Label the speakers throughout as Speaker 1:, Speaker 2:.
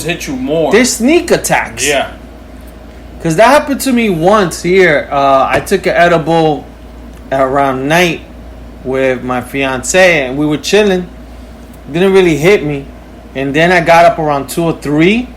Speaker 1: hit you more.
Speaker 2: They're sneak attacks.
Speaker 1: Yeah.
Speaker 2: Because that happened to me once here. I took an edible around night with my fiance, and we were chilling. Didn't really hit me. And then I got up around 2 or 3,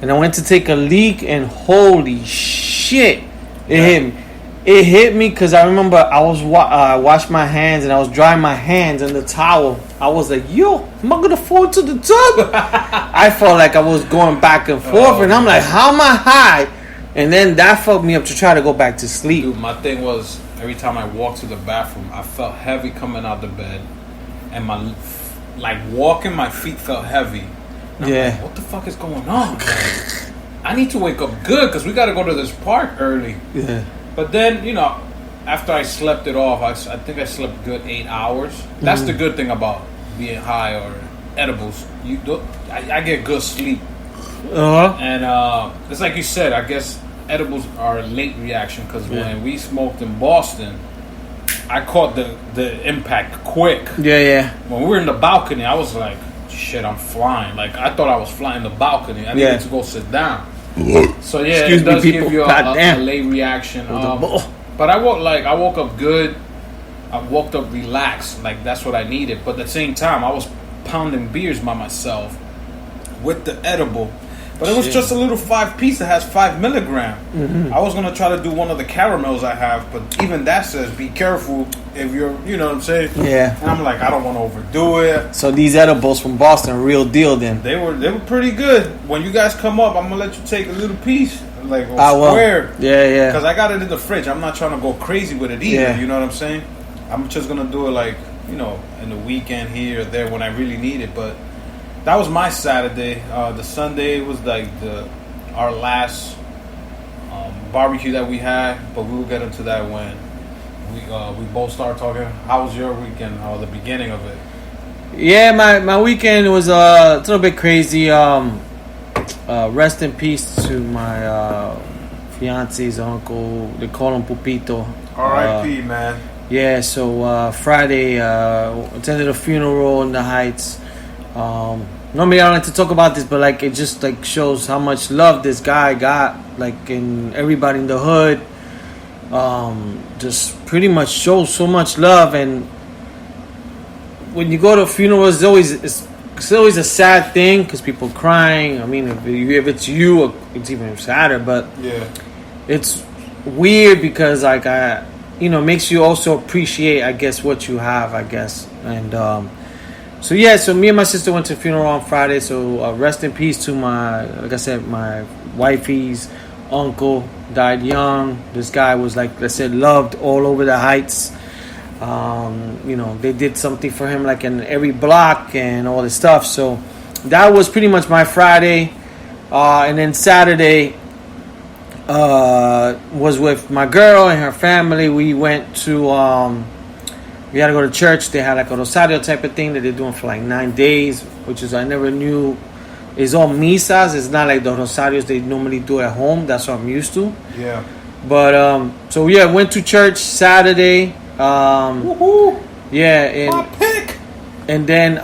Speaker 2: and I went to take a leak, and holy shit, it hit me. It hit me because I remember I was washed my hands, and I was drying my hands in the towel. I was like, yo, am I going to fall to the tub? I felt like I was going back and forth, and I'm like, how am I high? And then that fucked me up to try to go back to sleep.
Speaker 1: Dude, my thing was, every time I walked to the bathroom, I felt heavy coming out the bed. And walking, my feet felt heavy. And I'm like, what the fuck is going on? Like, I need to wake up good because we got to go to this park early.
Speaker 2: Yeah.
Speaker 1: But then, after I slept it off, I think I slept good 8 hours. That's the good thing about being high or edibles. I get good sleep. And it's like you said, I guess edibles are a late reaction because when we smoked in Boston, I caught the impact quick.
Speaker 2: Yeah.
Speaker 1: When we were in the balcony, I was like, shit, I'm flying. Like, I thought I was flying the balcony. I needed to go sit down. So, it does give you a late reaction. But I woke up good. I woke up relaxed. Like, that's what I needed. But at the same time, I was pounding beers by myself with the edible. But it was just a little 5-piece that has 5 milligram. Mm-hmm. I was going to try to do one of the caramels I have, but even that says be careful if you're, you know what I'm saying?
Speaker 2: Yeah.
Speaker 1: And I'm like, I don't want to overdo it.
Speaker 2: So these edibles from Boston, real deal then?
Speaker 1: They were pretty good. When you guys come up, I'm going to let you take a little piece. Like,
Speaker 2: square. Yeah.
Speaker 1: Because I got it in the fridge. I'm not trying to go crazy with it either. You know what I'm saying? I'm just going to do it like, in the weekend here or there when I really need it. But that was my Saturday. The Sunday was like our last barbecue that we had, but we will get into that when we both start talking. How was your weekend? Or the beginning of it?
Speaker 2: Yeah, my weekend was a little bit crazy. Rest in peace to my fiance's uncle. They call him Pupito.
Speaker 1: R.I.P. Man.
Speaker 2: Yeah, so Friday attended a funeral in the Heights. Normally I don't like to talk about this, but like it just like shows how much love this guy got, like in everybody in the hood. Just pretty much shows so much love. And when you go to funerals, it's always a sad thing because people crying. I mean, if it's you, it's even sadder. But it's weird because like makes you also appreciate, I guess, what you have, I guess. And so me and my sister went to a funeral on Friday. So rest in peace to like I said, my wifey's uncle died young. This guy was, like I said, loved all over the Heights. They did something for him like in every block and all this stuff. So that was pretty much my Friday. And then Saturday was with my girl and her family. We went to we had to go to church. They had like a Rosario type of thing that they're doing for like 9 days, which is I never knew. It's all misas. It's not like the Rosarios they normally do at home. That's what I'm used to. Yeah. But went to church Saturday.
Speaker 1: Woohoo!
Speaker 2: Yeah.
Speaker 1: My pick.
Speaker 2: And then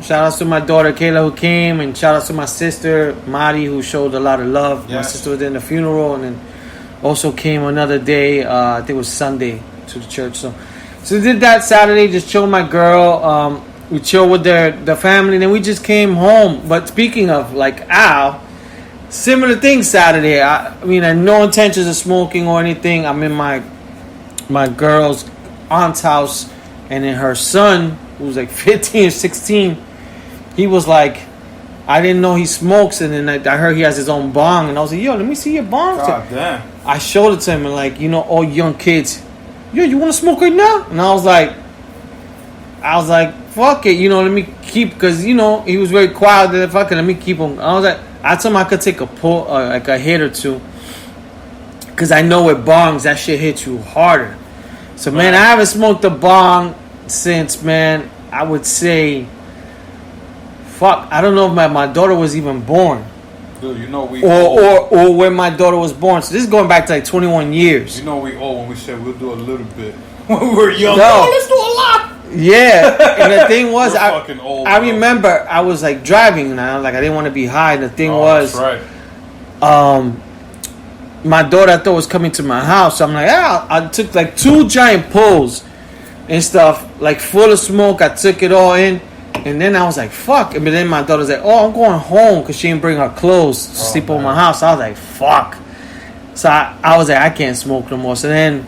Speaker 2: shout outs to my daughter Kayla who came, and shout outs to my sister Mari who showed a lot of love. Yes. My sister was in the funeral, and then also came another day. I think it was Sunday to the church. So we did that Saturday. Just chill with my girl. We chill with the family, and then we just came home. But speaking of like Al, similar thing Saturday. I had no intentions of smoking or anything. I'm in my girl's aunt's house, and then her son, who was like 15 or 16, he was like, I didn't know he smokes, and then I heard he has his own bong, and I was like, yo, let me see your bong.
Speaker 1: God damn.
Speaker 2: I showed it to him, and like, all young kids, yo, you want to smoke right now? And I was like, fuck it, let me keep, because, he was very quiet, fuck it, let me keep him. I told him I could take a pull, like a hit or two, because I know with bongs, that shit hits you harder. So, man, I haven't smoked a bong since, man, I would say, I don't know if my daughter was even born.
Speaker 1: Dude,
Speaker 2: or when my daughter was born. So this is going back to like 21 years.
Speaker 1: We old when we said we'll do a little bit. When we were young, let's do a lot.
Speaker 2: Yeah, and the thing was, I
Speaker 1: bro.
Speaker 2: remember I was like driving now, like I didn't want to be high. And the thing was,
Speaker 1: that's right.
Speaker 2: My daughter I thought was coming to my house, so I'm like, I took like 2 giant pulls and stuff, like full of smoke. I took it all in, and then I was like, fuck. But then my daughter's like, oh, I'm going home because she didn't bring her clothes to sleep over my house. I was like, fuck. So I was like, I can't smoke no more. So then,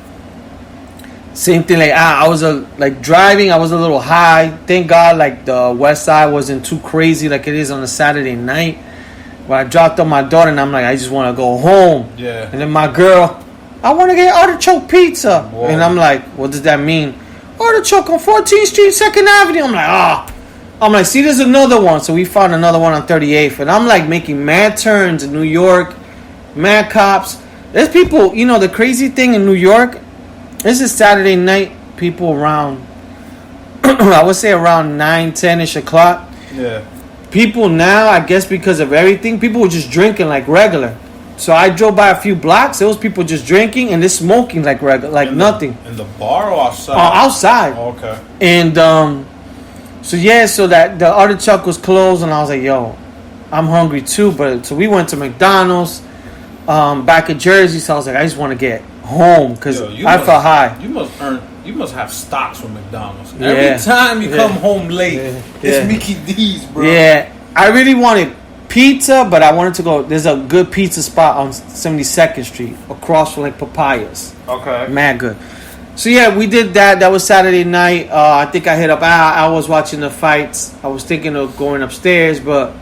Speaker 2: same thing, like I was like driving, I was a little high. Thank God, like the west side wasn't too crazy like it is on a Saturday night. When I dropped off my daughter, and I'm like, I just want to go home.
Speaker 1: Yeah.
Speaker 2: And then my girl, I want to get artichoke pizza. Whoa. And I'm like, what does that mean? Artichoke on 14th Street, 2nd Avenue. I'm like, I'm like, see, there's another one. So we found another one on 38th. And I'm like making mad turns in New York, mad cops. There's people, you know, the crazy thing in New York, this is Saturday night, people around, I would say around 9, 10-ish o'clock.
Speaker 1: Yeah.
Speaker 2: People now, I guess because of everything, people were just drinking like regular. So I drove by a few blocks, there was people just drinking and they're smoking like regular, like nothing.
Speaker 1: In the bar or outside?
Speaker 2: Outside.
Speaker 1: Oh, okay.
Speaker 2: And so that the artichoke was closed, and I was like, yo, I'm hungry too. But so we went to McDonald's back in Jersey. So I was like, I just want to get home because I felt high.
Speaker 1: You must have stocks from McDonald's. Yeah. Every time you come home late, it's Mickey D's, bro.
Speaker 2: Yeah, I really wanted pizza, but I wanted to go. There's a good pizza spot on 72nd Street across from like Papayas.
Speaker 1: Okay.
Speaker 2: Mad good. So yeah, we did that. That was Saturday night. I think I hit up Al. I was watching the fights. I was thinking of going upstairs, but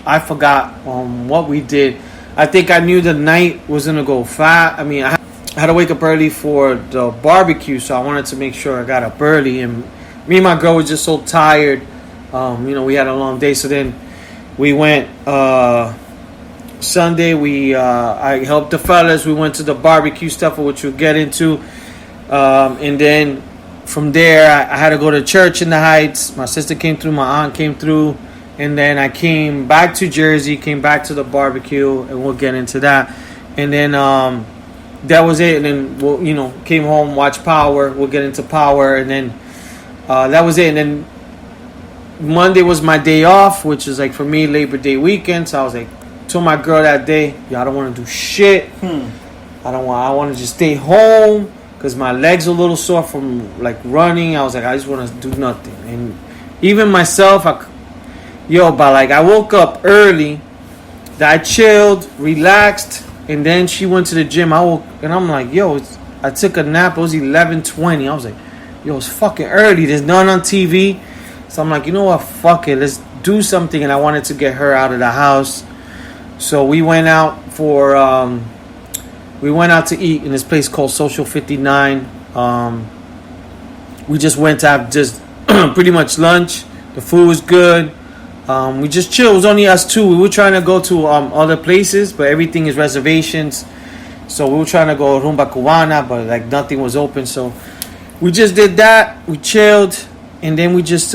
Speaker 2: I forgot what we did. I think I knew the night was gonna go fast. I mean, I had to wake up early for the barbecue, so I wanted to make sure I got up early. And me and my girl were just so tired. You know, we had a long day, so then we went Sunday. I helped the fellas. We went to the barbecue stuff, which we'll get into. And then from there, I had to go to church in the Heights. My sister came through. My aunt came through. And then I came back to Jersey, came back to the barbecue, and we'll get into that. And then that was it. And then we'll, you know, came home, watched Power. We'll get into Power. And then that was it. And then Monday was my day off, which is like for me Labor Day weekend. So I was like, told my girl that day, yo, I don't want to do shit. I want to just stay home because my legs are a little sore from like running. I was like, I just want to do nothing. And even myself, I woke up early. I chilled, relaxed, and then she went to the gym. And I'm like, I took a nap. It was 11:20. I was like, it's fucking early. There's none on TV. So I'm like, you know what? Fuck it. Let's do something. And I wanted to get her out of the house. So we went out to eat in this place called Social 59. We just went to have just pretty much lunch. The food was good. We just chilled. It was only us two. We were trying to go to other places, but everything is reservations. So we were trying to go Rumba Cubana, but like nothing was open. So we just did that. We chilled, and then we just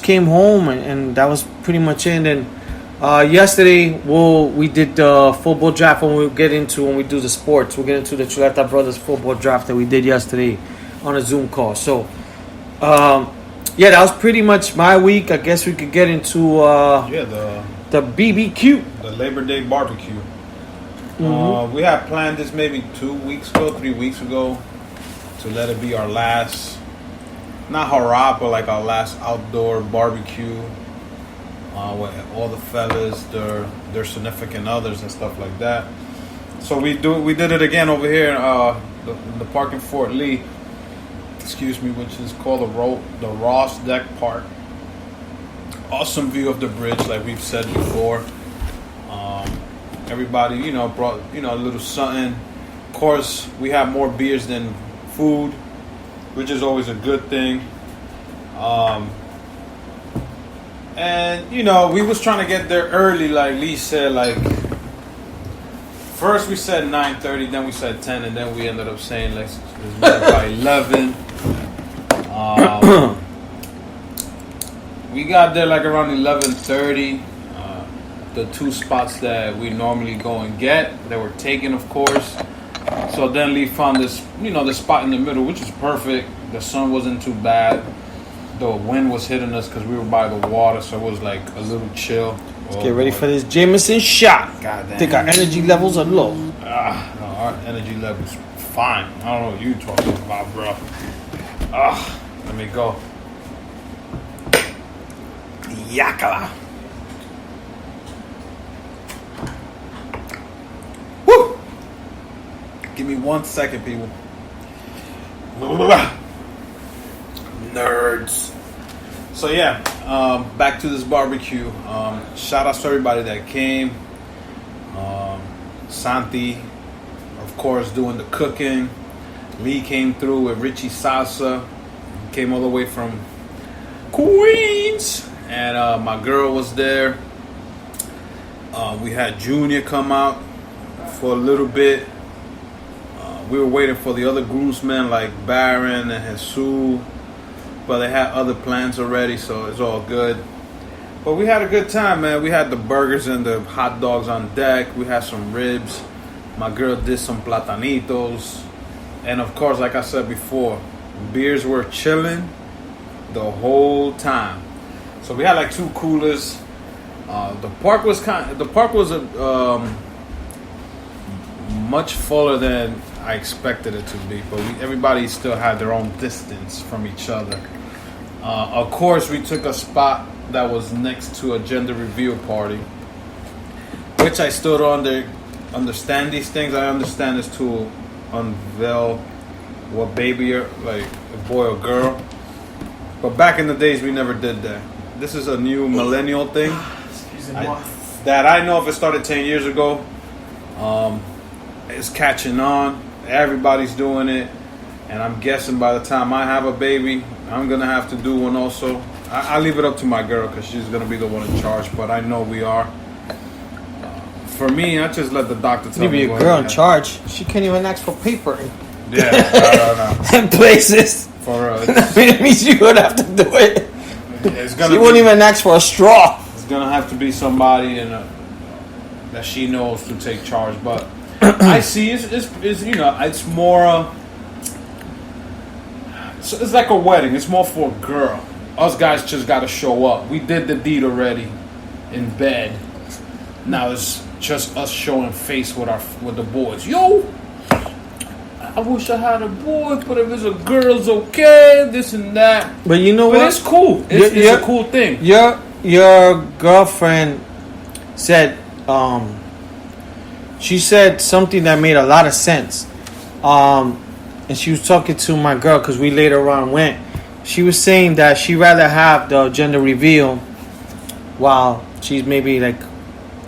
Speaker 2: came home, and that was pretty much it. And then yesterday, we did the football draft. When we do the sports, we'll get into the Chuleta Brothers football draft that we did yesterday on a Zoom call. So. Yeah, that was pretty much my week. I guess we could get into the BBQ.
Speaker 1: The Labor Day barbecue.
Speaker 2: Mm-hmm.
Speaker 1: We had planned this maybe 3 weeks ago to let it be our last, not hurrah, but like our last outdoor barbecue with all the fellas, their significant others and stuff like that. So we did it again over here in the park in Fort Lee. Which is called the Ross Deck Park. Awesome view of the bridge, like we've said before. Everybody, brought a little something. Of course, we have more beers than food, which is always a good thing. And we was trying to get there early, like Lee said. Like first we said 9:30, then we said 10, and then we ended up saying let's make it by 11. We got there like around 11:30. The two spots that we normally go and get, they were taken, of course. So then Lee found this, the spot in the middle, which is perfect. The sun wasn't too bad. the wind was hitting us because we were by the water, so it was like a little chill.
Speaker 2: Let's get ready for this Jameson shot.
Speaker 1: God damn.
Speaker 2: I think our energy levels are low.
Speaker 1: No, our energy levels fine. I don't know what you talking about, bro. Let me go. Yakala. Woo! Give me 1 second, people. Nerds. So yeah, back to this barbecue. Shout out to everybody that came. Santi, of course, doing the cooking. Lee came through with Richie Salsa. He came all the way from Queens. And my girl was there. We had Junior come out for a little bit. We were waiting for the other groomsmen like Baron and Jesus, but they had other plans already, so it's all good. But we had a good time, man. We had the burgers and the hot dogs on deck. We had some ribs. My girl did some platanitos. And of course, like I said before, beers were chilling the whole time. So we had like 2 coolers. The park was much fuller than I expected it to be, but everybody still had their own distance from each other. Of course, we took a spot that was next to a gender reveal party, which I still don't understand these things. I understand it's to unveil what baby you're, like a boy or girl. But back in the days, we never did that. This is a new millennial thing that I know if it started 10 years ago. It's catching on. Everybody's doing it. And I'm guessing by the time I have a baby, I'm going to have to do one also. I leave it up to my girl because she's going to be the one in charge. But I know we are. For me, I just let the doctor tell me.
Speaker 2: You be a girl in charge. She can't even ask for paper.
Speaker 1: Yeah, no.
Speaker 2: In places.
Speaker 1: For
Speaker 2: it means you would have to do it. She won't even ask for a straw.
Speaker 1: It's going to have to be somebody that she knows to take charge. But I see it's you know, it's more it's like a wedding. It's more for a girl. Us guys just got to show up. We did the deed already in bed. Now it's just us showing face with the boys. Yo, I wish I had a boy, but if it's a girl, it's okay. This and that.
Speaker 2: But you know what?
Speaker 1: It's cool. It's a cool thing.
Speaker 2: Your girlfriend said she said something that made a lot of sense. And she was talking to my girl because we later on went. She was saying that she'd rather have the gender reveal while she's maybe like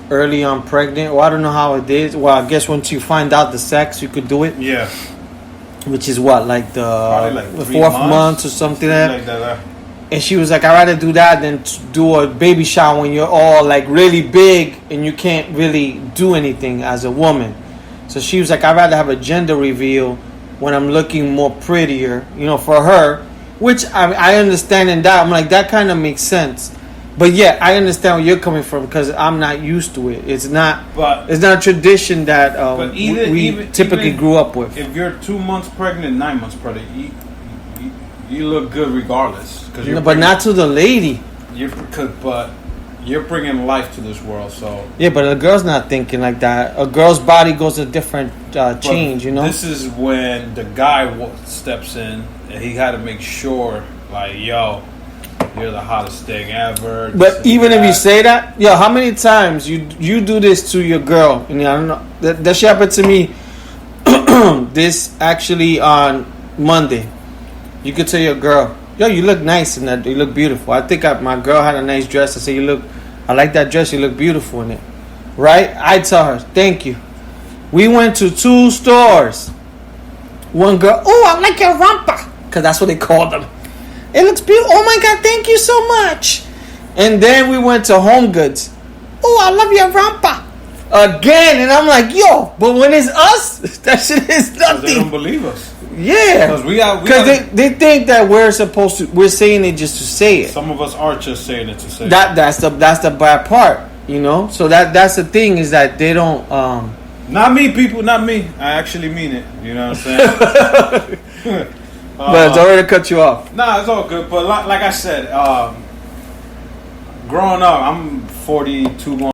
Speaker 2: early on pregnant. Well, I don't know how it is. Well, I guess once you find out the sex, you could do it.
Speaker 1: Yeah.
Speaker 2: Which is what, like the 4th month or something like that. And she was like, I'd rather do that than do a baby shower when you're all like really big and you can't really do anything as a woman. So she was like, I'd rather have a gender reveal when I'm looking more prettier, you know, for her. Which I understand in that. I'm like, that kind of makes sense. But yeah, I understand where you're coming from because I'm not used to it. It's not a tradition that we typically grew up with.
Speaker 1: If you're 2 months pregnant, 9 months pregnant, you look good regardless.
Speaker 2: But not to the lady.
Speaker 1: But you're bringing life to this world, so
Speaker 2: yeah. But a girl's not thinking like that. A girl's body goes a different change, you know.
Speaker 1: This is when the guy steps in, and he had to make sure, like, yo, you're the hottest thing ever.
Speaker 2: But even if you say that, yo, how many times you do this to your girl? And I don't know. That shit happened to me. This actually on Monday. You could tell your girl, yo, you look nice in that. You look beautiful. I think my girl had a nice dress. I say, I like that dress. You look beautiful in it. Right? I tell her, thank you. We went to 2 stores. One girl, oh, I like your rompa. Because that's what they called them. It looks beautiful. Oh, my God, thank you so much. And then we went to Home Goods. Oh, I love your rompa. Again. And I'm like, yo, but when it's us, that shit is nothing.
Speaker 1: They don't believe us.
Speaker 2: Yeah, because they think that we're saying it just to say it.
Speaker 1: Some of us are just saying it to say
Speaker 2: that. That's the bad part, you know. So that's the thing is that they don't.
Speaker 1: Not me, people. Not me. I actually mean it. You know what I'm saying?
Speaker 2: But sorry to cut you off.
Speaker 1: Nah, it's all good. But like I said, growing up, I'm 42 going